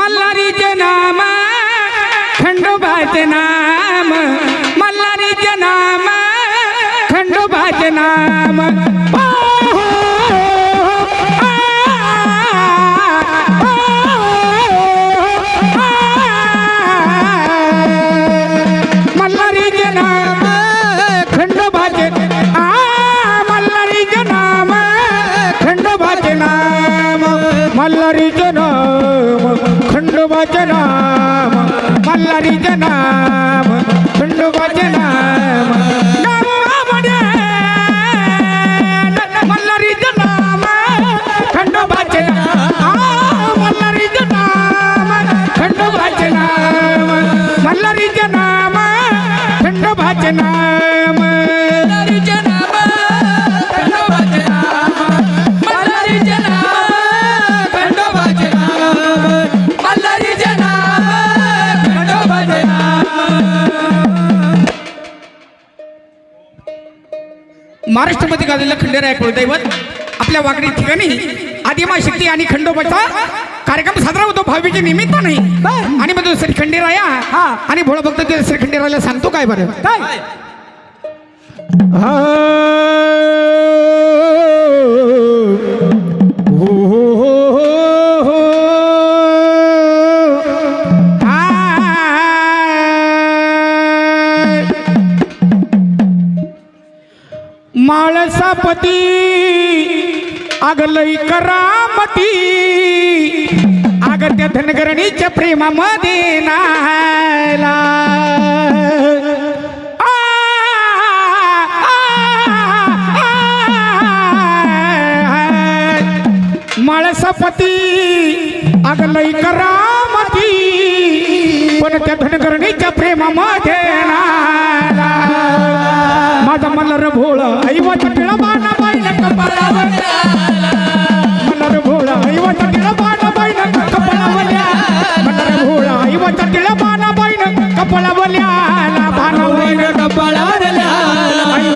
मल्हारीचे नाम खंडोबाचे नाम मल्हारीचे नाम खंडोबाचे नाम मल्हारीचे नाम खंडोबाचे मल्हारीचे नाम खंडोबाचे नाम मल्हारीचे नाम खंडोबाचे नाम मल्हारीचे नाम खंडोबाचे नाम मल्हारीचे नाम खंडोबाचे नाम मल्हारीचे नाम खंडोबाचे नाम मल्हारीचे नाम खंडोबाचे नाम मल्हारीचे नाम खंडोबाचे नाम मल्हारीचे नाम खंडोबाचे नाम मल्हारीचे नाम खंडोबाचे नाम। महाराष्ट्रामध्ये गाजलेलं खंडेराय कुलदैवत आपल्या वाकडी ठिकाणी आदिमाशक्ती आणि खंडोबाचा कार्यक्रम साजरा होतो भाऊबीजे निमित्ताने आणि मग श्री खंडेराया आणि भोळा भक्त श्री खंडेरायाला सांगतो काय बरं काय माळसापती आगलई करामती आग त्या धनगरणीच्या प्रेमामध्ये नायला माळसापती आगलई करामती पण त्या धनगरणीच्या प्रेमामध्ये नायला माझा मल्हार भोळा ऐवाचा टिळा बाणा बाईला कपाळावर मल्हार भोळा ऐवाचा टिळा बाणा बाईला कपाळावल्या मल्हार भोळा ऐवाचा टिळा बाणा बाईला कपाळावल्या